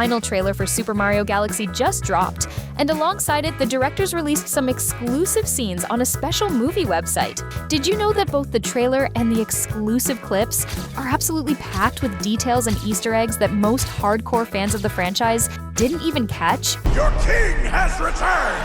final trailer for Super Mario Galaxy just dropped, and alongside it, the directors released some exclusive scenes on a special movie website. Did you know that both the trailer and the exclusive clips are absolutely packed with details and Easter eggs that most hardcore fans of the franchise didn't even catch? Your king has returned!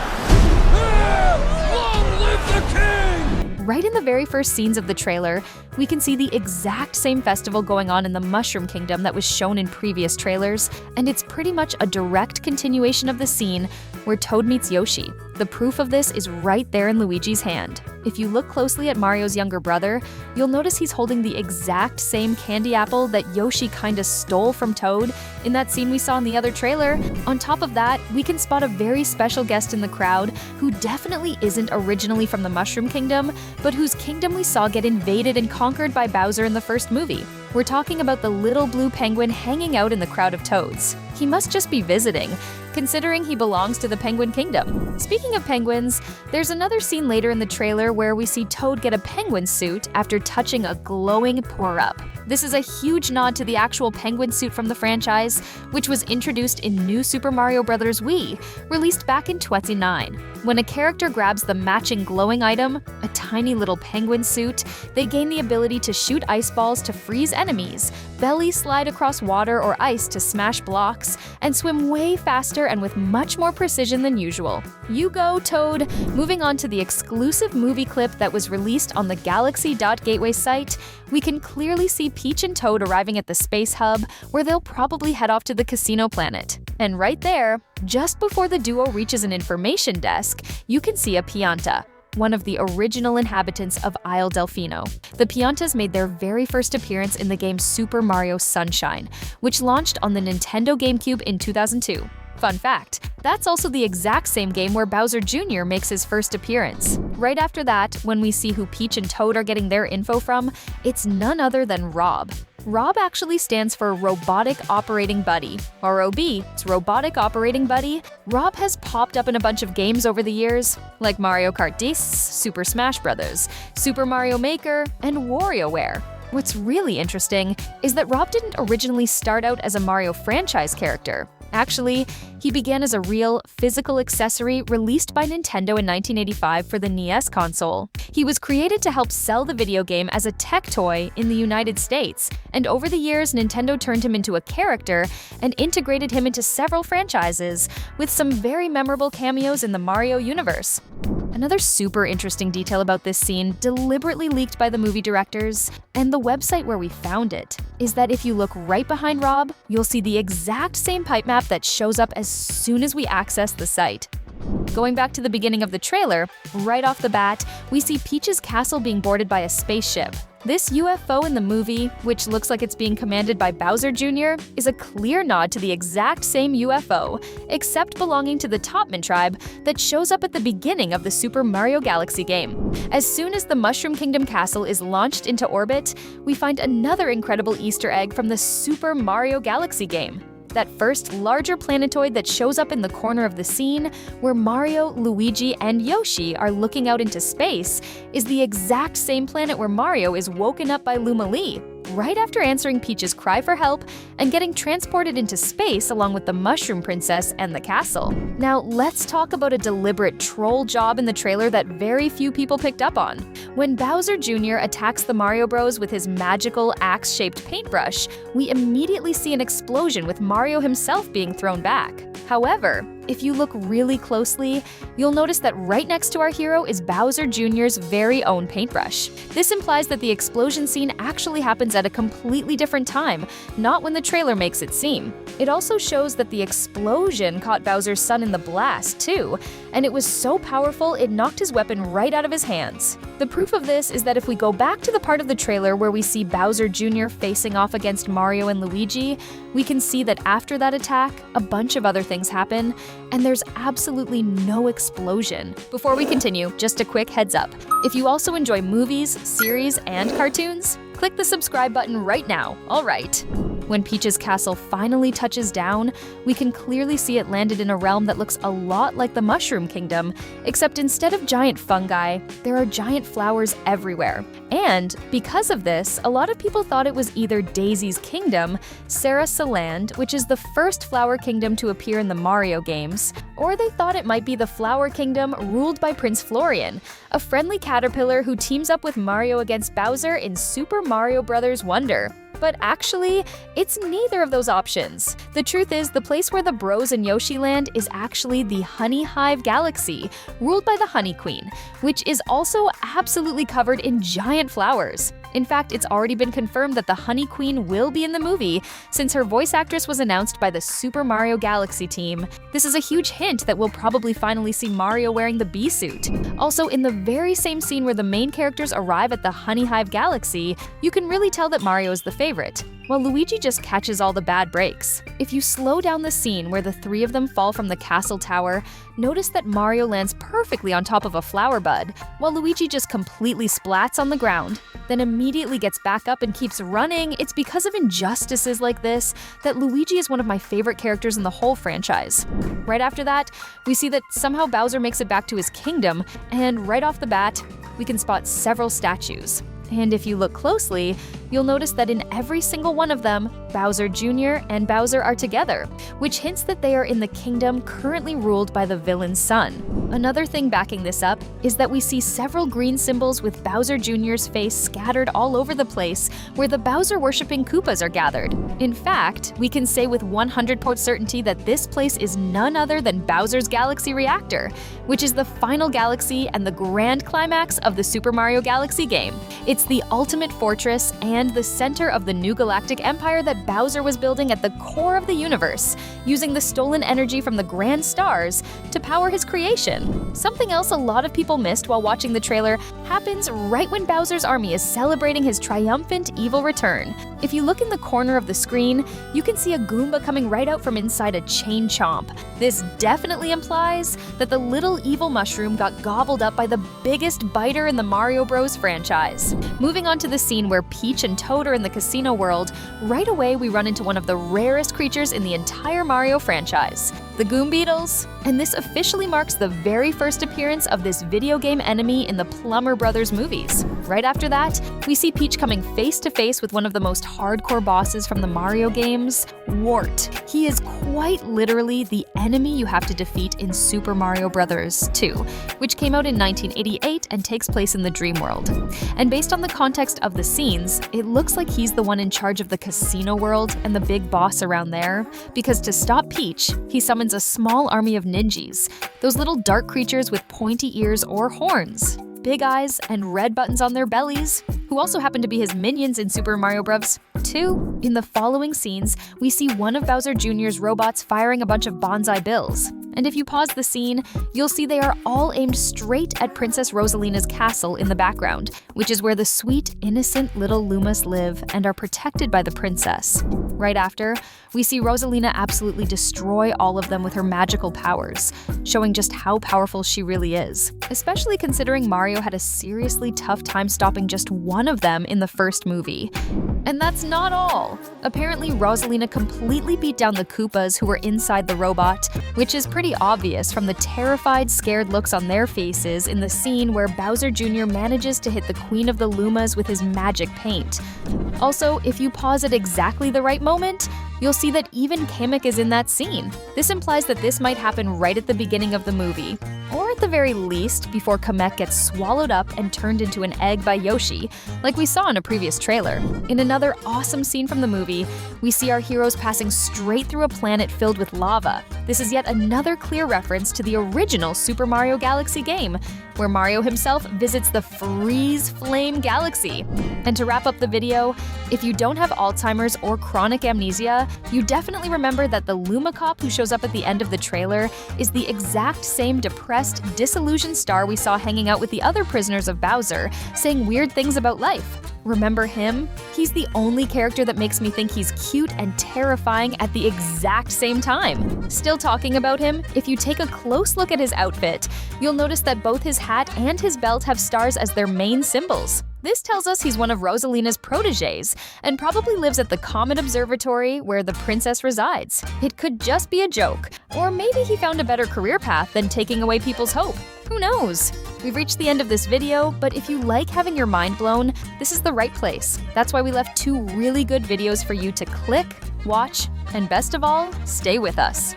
Long live the king! Right in the very first scenes of the trailer, we can see the exact same festival going on in the Mushroom Kingdom that was shown in previous trailers, and it's pretty much a direct continuation of the scene where Toad meets Yoshi. The proof of this is right there in Luigi's hand. If you look closely at Mario's younger brother, you'll notice he's holding the exact same candy apple that Yoshi kinda stole from Toad in that scene we saw in the other trailer. On top of that, we can spot a very special guest in the crowd who definitely isn't originally from the Mushroom Kingdom, but whose kingdom we saw get invaded and conquered by Bowser in the first movie. We're talking about the little blue penguin hanging out in the crowd of toads. He must just be visiting, considering he belongs to the Penguin Kingdom. Speaking of penguins, there's another scene later in the trailer where we see Toad get a penguin suit after touching a glowing pour-up. This is a huge nod to the actual penguin suit from the franchise, which was introduced in New Super Mario Bros. Wii, released back in 2009. When a character grabs the matching glowing item, a tiny little penguin suit, they gain the ability to shoot ice balls to freeze enemies, belly slide across water or ice to smash blocks, and swim way faster and with much more precision than usual. You go, Toad! Moving on to the exclusive movie clip that was released on the Galaxy.Gateway site, we can clearly see Peach and Toad arriving at the space hub, where they'll probably head off to the casino planet. And right there, just before the duo reaches an information desk, you can see a Pianta, one of the original inhabitants of Isle Delfino. The Piantas made their very first appearance in the game Super Mario Sunshine, which launched on the Nintendo GameCube in 2002. Fun fact, that's also the exact same game where Bowser Jr. makes his first appearance. Right after that, when we see who Peach and Toad are getting their info from, it's none other than Rob. Rob actually stands for Robotic Operating Buddy, ROB. It's Robotic Operating Buddy. Rob has popped up in a bunch of games over the years, like Mario Kart 10, Super Smash Bros., Super Mario Maker, and WarioWare. What's really interesting is that Rob didn't originally start out as a Mario franchise character. Actually, he began as a real, physical accessory released by Nintendo in 1985 for the NES console. He was created to help sell the video game as a tech toy in the United States, and over the years, Nintendo turned him into a character and integrated him into several franchises, with some very memorable cameos in the Mario universe. Another super interesting detail about this scene, deliberately leaked by the movie directors, and the website where we found it, is that if you look right behind Rob, you'll see the exact same pipe map that shows up as soon as we access the site. Going back to the beginning of the trailer, right off the bat, we see Peach's castle being boarded by a spaceship. This UFO in the movie, which looks like it's being commanded by Bowser Jr., is a clear nod to the exact same UFO, except belonging to the Topman tribe that shows up at the beginning of the Super Mario Galaxy game. As soon as the Mushroom Kingdom castle is launched into orbit, we find another incredible Easter egg from the Super Mario Galaxy game. That first larger planetoid that shows up in the corner of the scene, where Mario, Luigi, and Yoshi are looking out into space, is the exact same planet where Mario is woken up by Luma Lee, right after answering Peach's cry for help and getting transported into space along with the Mushroom Princess and the castle. Now, let's talk about a deliberate troll job in the trailer that very few people picked up on. When Bowser Jr. attacks the Mario Bros. With his magical axe-shaped paintbrush, we immediately see an explosion with Mario himself being thrown back. However, if you look really closely, you'll notice that right next to our hero is Bowser Jr.'s very own paintbrush. This implies that the explosion scene actually happens at a completely different time, not when the trailer makes it seem. It also shows that the explosion caught Bowser's son in the blast, too, and it was so powerful it knocked his weapon right out of his hands. The proof of this is that if we go back to the part of the trailer where we see Bowser Jr. facing off against Mario and Luigi, we can see that after that attack, a bunch of other things happen, and there's absolutely no explosion. Before we continue, just a quick heads up. If you also enjoy movies, series, and cartoons, click the subscribe button right now, alright? When Peach's castle finally touches down, we can clearly see it landed in a realm that looks a lot like the Mushroom Kingdom, except instead of giant fungi, there are giant flowers everywhere. And because of this, a lot of people thought it was either Daisy's kingdom, Sarasaland, which is the first flower kingdom to appear in the Mario games, or they thought it might be the Flower Kingdom ruled by Prince Florian, a friendly caterpillar who teams up with Mario against Bowser in Super Mario Bros. Wonder. But actually, it's neither of those options. The truth is, the place where the Bros and Yoshi land is actually the Honeyhive Galaxy, ruled by the Honey Queen, which is also absolutely covered in giant flowers. In fact, it's already been confirmed that the Honey Queen will be in the movie, since her voice actress was announced by the Super Mario Galaxy team. This is a huge hint that we'll probably finally see Mario wearing the bee suit. Also, in the very same scene where the main characters arrive at the Honeyhive Galaxy, you can really tell that Mario is the favorite, while Luigi just catches all the bad breaks. If you slow down the scene where the three of them fall from the castle tower, notice that Mario lands perfectly on top of a flower bud, while Luigi just completely splats on the ground, then immediately gets back up and keeps running. It's because of injustices like this that Luigi is one of my favorite characters in the whole franchise. Right after that, we see that somehow Bowser makes it back to his kingdom, and right off the bat, we can spot several statues. And if you look closely, you'll notice that in every single one of them, Bowser Jr. and Bowser are together, which hints that they are in the kingdom currently ruled by the villain's son. Another thing backing this up is that we see several green symbols with Bowser Jr.'s face scattered all over the place where the Bowser-worshipping Koopas are gathered. In fact, we can say with 100% certainty that this place is none other than Bowser's Galaxy Reactor, which is the final galaxy and the grand climax of the Super Mario Galaxy game. It's the ultimate fortress and the center of the new galactic empire that Bowser was building at the core of the universe, using the stolen energy from the grand stars to power his creation. Something else a lot of people missed while watching the trailer happens right when Bowser's army is celebrating his triumphant evil return. If you look in the corner of the screen, you can see a Goomba coming right out from inside a chain chomp. This definitely implies that the little evil mushroom got gobbled up by the biggest biter in the Mario Bros. Franchise. Moving on to the scene where Peach and Toad are in the casino world, right away we run into one of the rarest creatures in the entire Mario franchise, the Goom Beetles. And this officially marks the very first appearance of this video game enemy in the Plumber Brothers movies. Right after that, we see Peach coming face to face with one of the most hardcore bosses from the Mario games, Wart. He is quite literally the enemy you have to defeat in Super Mario Bros. 2, which came out in 1988 and takes place in the Dream World. And based on the context of the scenes, it looks like he's the one in charge of the casino world and the big boss around there, because to stop Peach, he summons a small army of Ninjas, those little dark creatures with pointy ears or horns, big eyes, and red buttons on their bellies, who also happen to be his minions in Super Mario Bros. 2. In the following scenes, we see one of Bowser Jr.'s robots firing a bunch of bonsai bills. And if you pause the scene, you'll see they are all aimed straight at Princess Rosalina's castle in the background, which is where the sweet, innocent little Lumas live and are protected by the princess. Right after, we see Rosalina absolutely destroy all of them with her magical powers, showing just how powerful she really is, especially considering Mario had a seriously tough time stopping just one of them in the first movie. And that's not all. Apparently, Rosalina completely beat down the Koopas who were inside the robot, which is pretty obvious from the terrified, scared looks on their faces in the scene where Bowser Jr. manages to hit the Queen of the Lumas with his magic paint. Also, if you pause at exactly the right moment, you'll see that even Kamek is in that scene. This implies that this might happen right at the beginning of the movie, or at the very least, before Kamek gets swallowed up and turned into an egg by Yoshi, like we saw in a previous trailer. In another awesome scene from the movie, we see our heroes passing straight through a planet filled with lava. This is yet another clear reference to the original Super Mario Galaxy game, where Mario himself visits the Freeze Flame Galaxy. And to wrap up the video, if you don't have Alzheimer's or chronic amnesia, you definitely remember that the Luma cop who shows up at the end of the trailer is the exact same depressed, disillusioned star we saw hanging out with the other prisoners of Bowser, saying weird things about life. Remember him? He's the only character that makes me think he's cute and terrifying at the exact same time. Still talking about him, if you take a close look at his outfit, you'll notice that both his hat and his belt have stars as their main symbols. This tells us he's one of Rosalina's protégés and probably lives at the Comet Observatory where the princess resides. It could just be a joke, or maybe he found a better career path than taking away people's hope. Who knows? We've reached the end of this video, but if you like having your mind blown, this is the right place. That's why we left 2 really good videos for you to click, watch, and best of all, stay with us.